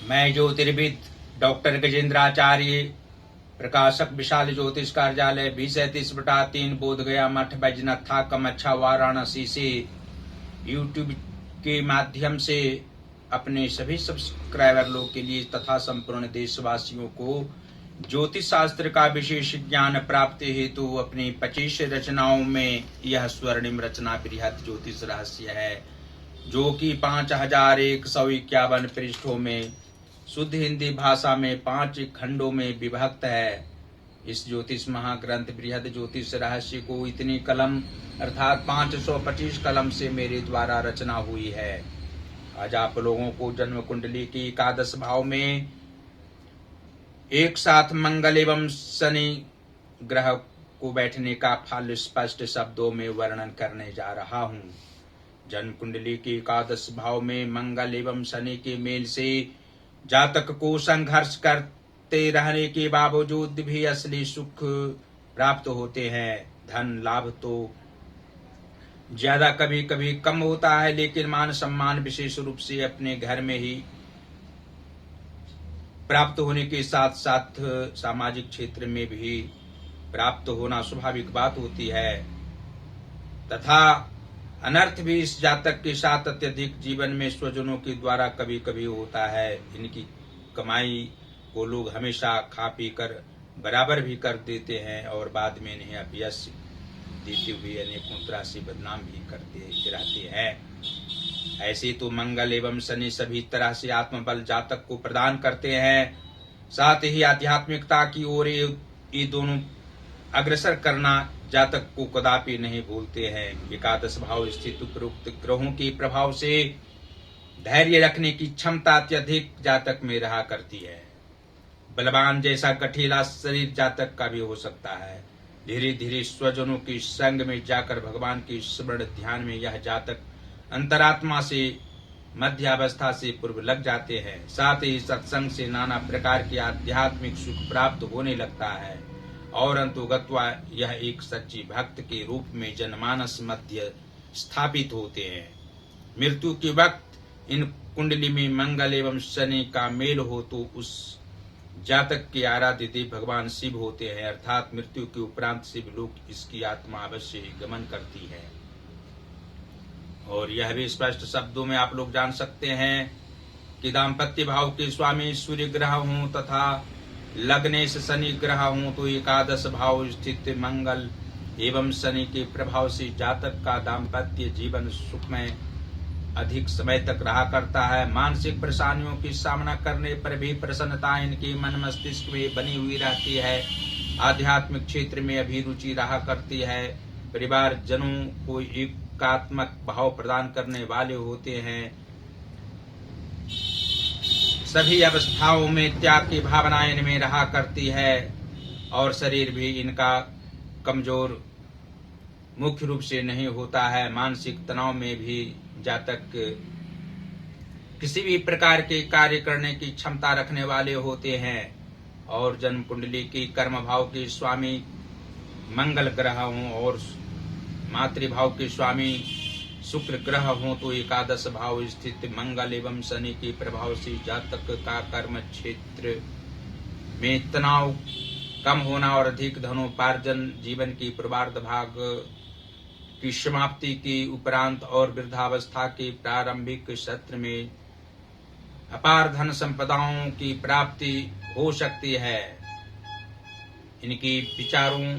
मैं ज्योतिर्विद डॉक्टर गजेंद्राचार्य, प्रकाशक विशाल ज्योतिष कार्यालय 2037/3 बोधगया मठ बैजनाथ था कमच्छा वाराणसी से यूट्यूब के माध्यम से अपने सभी सब्सक्राइबर लोग के लिए तथा संपूर्ण देशवासियों को ज्योतिष शास्त्र का विशेष ज्ञान प्राप्त हेतु अपनी 25 रचनाओं में यह स्वर्णिम रचना बृहद ज्योतिष रहस्य है, जो कि 5151 पृष्ठों में शुद्ध हिंदी भाषा में 5 खंडों में विभक्त है। इस ज्योतिष महाग्रंथ बृहद ज्योतिष रहस्य को इतनी कलम अर्थात 525 कलम से मेरे द्वारा रचना हुई है। आज आप लोगों को जन्म कुंडली की एकादश भाव में एक साथ मंगल एवं शनि ग्रह को बैठने का फल स्पष्ट शब्दों में वर्णन करने जा रहा हूँ। जन्म कुंडली के एकादश भाव में मंगल एवं शनि के मेल से जातक को संघर्ष करते रहने के बावजूद भी असली सुख प्राप्त होते हैं। धन लाभ तो ज्यादा कभी कभी कम होता है, लेकिन मान सम्मान विशेष रूप से अपने घर में ही प्राप्त होने के साथ साथ सामाजिक क्षेत्र में भी प्राप्त होना स्वाभाविक बात होती है, तथा अनर्थ भी इस जातक के साथ अत्यधिक जीवन में स्वजनों के द्वारा कभी कभी होता है। इनकी कमाई को लोग हमेशा खा पी कर बराबर भी कर देते हैं और बाद में इन्हें अपयश देते हुए अनेकों तरह से बदनाम भी करते रहते हैं। ऐसे तो मंगल एवं शनि सभी तरह से आत्मबल जातक को प्रदान करते हैं, साथ ही आध्यात्मिकता की ओर ये दोनों अग्रसर करना जातक को कदापि नहीं भूलते हैं। एकादश भाव स्थित उपरोक्त ग्रहों के प्रभाव से धैर्य रखने की क्षमता अत्यधिक जातक में रहा करती है। बलवान जैसा गठीला शरीर जातक का भी हो सकता है। धीरे धीरे स्वजनों के संग में जाकर भगवान के स्मरण ध्यान में यह जातक अंतरात्मा से मध्यावस्था से पूर्व लग जाते हैं। साथ ही सत्संग से नाना प्रकार के आध्यात्मिक सुख प्राप्त होने लगता है और अंतुगत्वा यह एक सच्ची भक्त के रूप में जनमानस मध्य स्थापित होते हैं। मृत्यु के वक्त इन कुंडली में मंगल एवं शनि का मेल हो तो उस जातक के आराध्य देव भगवान शिव होते हैं, अर्थात मृत्यु के उपरांत शिव लोक इसकी आत्मा अवश्य ही गमन करती है। और यह भी स्पष्ट शब्दों में आप लोग जान सकते हैं कि दाम्पत्य भाव के स्वामी सूर्य ग्रह हों तथा लग्नेश शनि ग्रह हों तो एकादश भाव स्थित मंगल एवं शनि के प्रभाव से जातक का दाम्पत्य जीवन सुखमय अधिक समय तक रहा करता है। मानसिक परेशानियों की सामना करने पर भी प्रसन्नता इनके मन मस्तिष्क में बनी हुई रहती है। आध्यात्मिक क्षेत्र में अभिरुचि रहा करती है। परिवार जनों को एकात्मक भाव प्रदान करने वाले होते हैं। सभी अवस्थाओं में त्याग की भावना इनमें रहा करती है और शरीर भी इनका कमजोर मुख्य रूप से नहीं होता है। मानसिक तनाव में भी जातक किसी भी प्रकार के कार्य करने की क्षमता रखने वाले होते हैं। और जन्म कुंडली की कर्म भाव के स्वामी मंगल ग्रह हों और मातृभाव के स्वामी शुक्र ग्रह हों तो एकादश भाव स्थित मंगल एवं शनि के प्रभाव से जातक का कर्म क्षेत्र में तनाव कम होना और अधिक धनोपार्जन, जीवन की पूर्वार्ध भाग की समाप्ति के उपरांत और वृद्धावस्था के प्रारंभिक सत्र में अपार धन संपदाओं की प्राप्ति हो सकती है। इनकी विचारों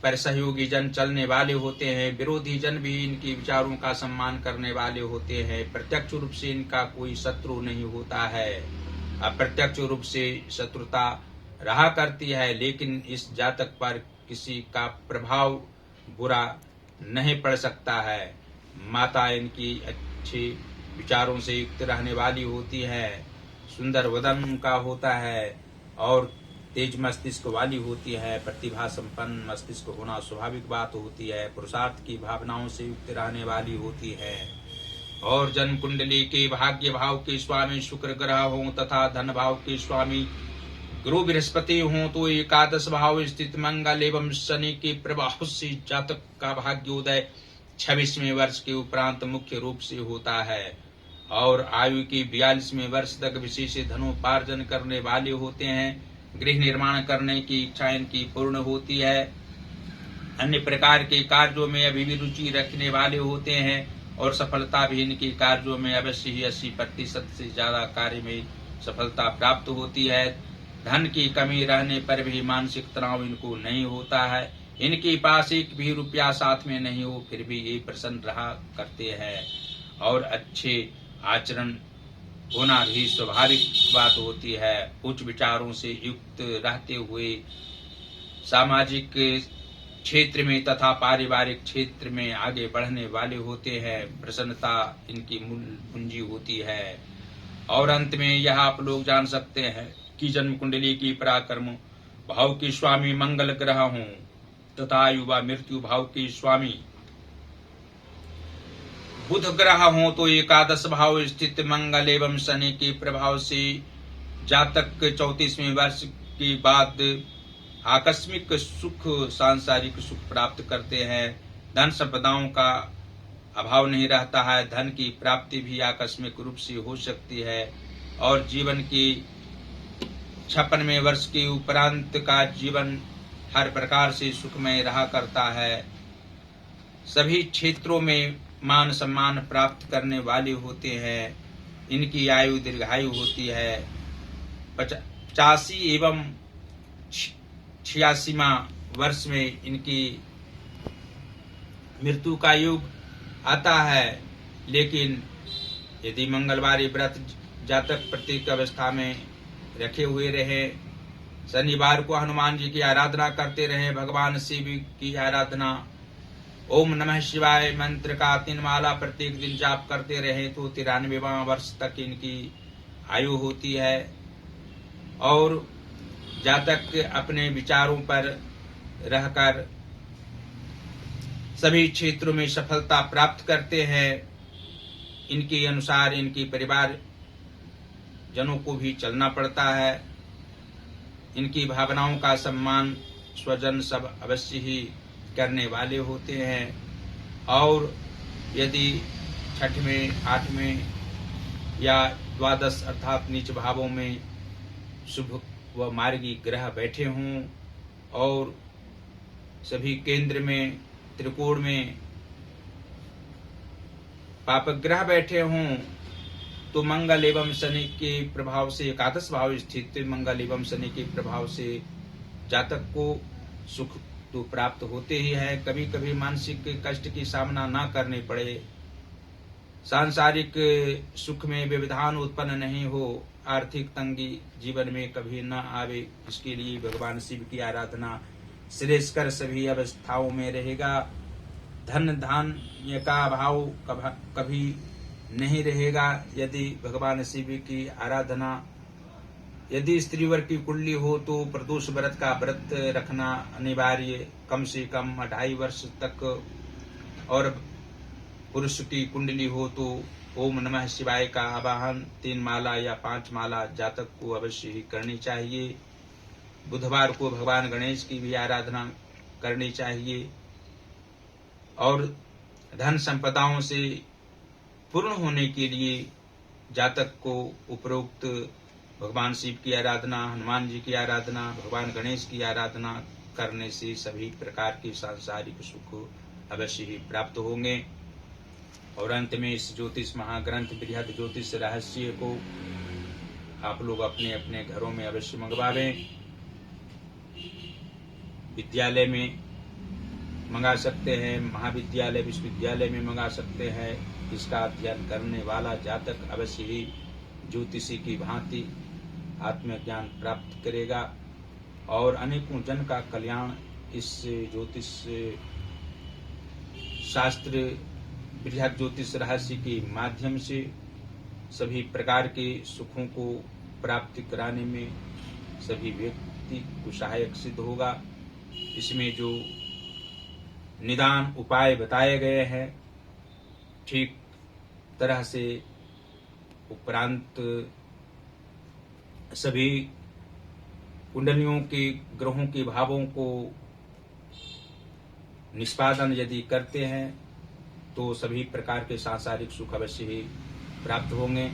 पर सहयोगी जन चलने वाले होते हैं। विरोधी जन भी इनके विचारों का सम्मान करने वाले होते हैं। प्रत्यक्ष रूप से इनका कोई शत्रु नहीं होता है, अप्रत्यक्ष रूप से शत्रुता रहा करती है, लेकिन इस जातक पर किसी का प्रभाव बुरा नहीं पड़ सकता है। माता इनकी अच्छे विचारों से युक्त रहने वाली होती है, सुंदर वदन का होता है और तेज मस्तिष्क वाली होती है। प्रतिभा संपन्न मस्तिष्क होना स्वाभाविक बात होती है। पुरुषार्थ की भावनाओं से युक्त रहने वाली होती है। और जन्म कुंडली के भाग्य भाव के स्वामी शुक्र ग्रह हों तथा धन भाव के स्वामी गुरु बृहस्पति हों तो एकादश भाव स्थित मंगल एवं शनि के प्रभाव से जातक का भाग्योदय 26वें वर्ष के उपरांत मुख्य रूप से होता है और आयु की 42वें वर्ष तक विशेष धनोपार्जन करने वाले होते हैं। गृह निर्माण करने की इच्छा इनकी पूर्ण होती है। अन्य प्रकार के कार्यों में अभी भी रुचि रखने वाले होते हैं और सफलता भी इनके कार्यों में अवश्य ही 80% से ज्यादा कार्य में सफलता प्राप्त होती है। धन की कमी रहने पर भी मानसिक तनाव इनको नहीं होता है। इनके पास एक भी रुपया साथ में नहीं हो फिर भी ये प्रसन्न रहा करते हैं और अच्छे आचरण होना भी स्वाभाविक बात होती है। उच्च विचारों से युक्त रहते हुए सामाजिक क्षेत्र में तथा पारिवारिक क्षेत्र में आगे बढ़ने वाले होते हैं। प्रसन्नता इनकी मूल पूंजी होती है। और अंत में यह आप लोग जान सकते हैं कि जन्म कुंडली की पराक्रम भाव के स्वामी मंगल ग्रह हों तथा युवा मृत्यु भाव के स्वामी बुध ग्रह हो तो एकादश भाव स्थित मंगल एवं शनि के प्रभाव से जातक 34वें वर्ष के बाद आकस्मिक सुख सांसारिक सुख प्राप्त करते हैं। धन संपदाओं का अभाव नहीं रहता है। धन की प्राप्ति भी आकस्मिक रूप से हो सकती है और जीवन की 56वें वर्ष के उपरांत का जीवन हर प्रकार से सुखमय रहा करता है। सभी क्षेत्रों में मान सम्मान प्राप्त करने वाले होते हैं। इनकी आयु दीर्घायु होती है। 85 एवं 86वां वर्ष में इनकी मृत्यु का योग आता है। लेकिन यदि मंगलवारी व्रत जातक प्रत्येक अवस्था में रखे हुए रहे, शनिवार को हनुमान जी की आराधना करते रहे, भगवान शिव की आराधना, ओम नमः शिवाय मंत्र का 3 माला प्रत्येक दिन जाप करते रहे तो 93वां वर्ष तक इनकी आयु होती है। और जातक अपने विचारों पर रहकर सभी क्षेत्रों में सफलता प्राप्त करते हैं। इनके अनुसार इनके परिवार जनों को भी चलना पड़ता है। इनकी भावनाओं का सम्मान स्वजन सब अवश्य ही करने वाले होते हैं। और यदि 6वें 8वें या द्वादश अर्थात नीच भावों में शुभ व मार्गी ग्रह बैठे हों और सभी केंद्र में त्रिकोण में पापक ग्रह बैठे हों तो मंगल एवं शनि के प्रभाव से एकादश भाव स्थित मंगल एवं शनि के प्रभाव से जातक को सुख तो प्राप्त होते ही है। कभी कभी मानसिक कष्ट की सामना ना करने पड़े, सांसारिक सुख में व्यवधान उत्पन्न नहीं हो, आर्थिक तंगी जीवन में कभी न आवे, इसके लिए भगवान शिव की आराधना श्रेष्ठकर सभी अवस्थाओं में रहेगा। धन धान्य का अभाव कभी नहीं रहेगा यदि भगवान शिव की आराधना। यदि स्त्रीवर की कुंडली हो तो प्रदोष व्रत का व्रत रखना अनिवार्य, कम से कम 2.5 वर्ष तक। और पुरुष की कुंडली हो तो ओम नमः शिवाय का आवाहन 3 माला या 5 माला जातक को अवश्य ही करनी चाहिए। बुधवार को भगवान गणेश की भी आराधना करनी चाहिए। और धन संपदाओं से पूर्ण होने के लिए जातक को उपरोक्त भगवान शिव की आराधना, हनुमान जी की आराधना, भगवान गणेश की आराधना करने से सभी प्रकार के सांसारिक सुख अवश्य ही प्राप्त होंगे। और अंत में इस ज्योतिष महाग्रंथ बृहद ज्योतिष रहस्य को आप लोग अपने अपने घरों में अवश्य मंगवावें। विद्यालय में मंगा सकते हैं, महाविद्यालय विश्वविद्यालय में मंगा सकते हैं। इसका अध्ययन करने वाला जातक अवश्य ही ज्योतिषी की भांति आत्मज्ञान प्राप्त करेगा और अनेकों जन का कल्याण इस ज्योतिष शास्त्र बृहद ज्योतिष रहस्य के माध्यम से सभी प्रकार के सुखों को प्राप्त कराने में सभी व्यक्ति को सहायक सिद्ध होगा। इसमें जो निदान उपाय बताए गए हैं ठीक तरह से उपरांत सभी कुंडलियों के ग्रहों के भावों को निष्पादन यदि करते हैं तो सभी प्रकार के सांसारिक सुख अवश्य ही प्राप्त होंगे।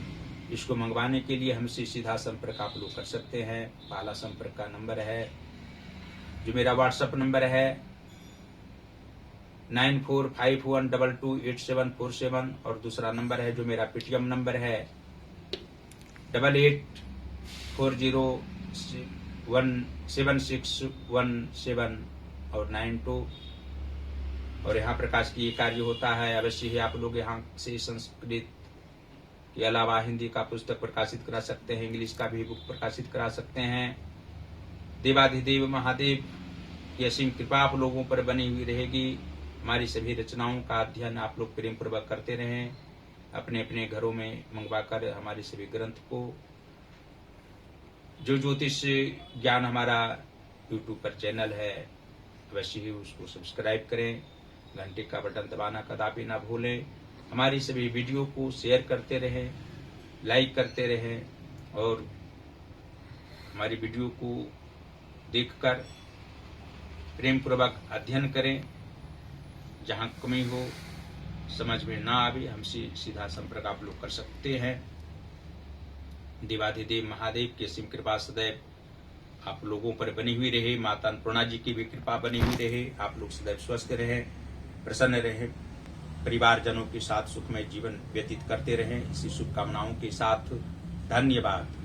इसको मंगवाने के लिए हमसे सीधा संपर्क आप लोग कर सकते हैं। पहला संपर्क का नंबर है जो मेरा व्हाट्सएप नंबर है 9451228747 और दूसरा नंबर है जो मेरा पेटीएम नंबर है 8840176117 और 92। और यहाँ प्रकाश की कार्य होता है। अवश्य ही आप लोग यहाँ से संस्कृत के अलावा हिंदी का पुस्तक प्रकाशित करा सकते हैं, इंग्लिश का भी बुक प्रकाशित करा सकते हैं। देवाधिदेव महादेव की असीम कृपा आप लोगों पर बनी हुई रहेगी। हमारी सभी रचनाओं का अध्ययन आप लोग प्रेम पूर्वक करते रहें, अपने अपने घरों में मंगवाकर हमारे सभी ग्रंथ को। जो ज्योतिष ज्ञान हमारा यूट्यूब पर चैनल है अवश्य ही उसको सब्सक्राइब करें, घंटे का बटन दबाना कदापि ना भूलें। हमारी सभी वीडियो को शेयर करते रहें, लाइक करते रहें और हमारी वीडियो को देखकर प्रेम पूर्वक अध्ययन करें। जहाँ कमी हो, समझ में ना आवे, हमसे सीधा संपर्क आप लोग कर सकते हैं। देवाधिदेव महादेव की असीम कृपा सदैव आप लोगों पर बनी हुई रहे। माता अन्नपूर्णा जी की भी कृपा बनी हुई रहे। आप लोग सदैव स्वस्थ रहें, प्रसन्न रहें, परिवारजनों के साथ सुखमय जीवन व्यतीत करते रहें। इसी शुभकामनाओं के साथ धन्यवाद।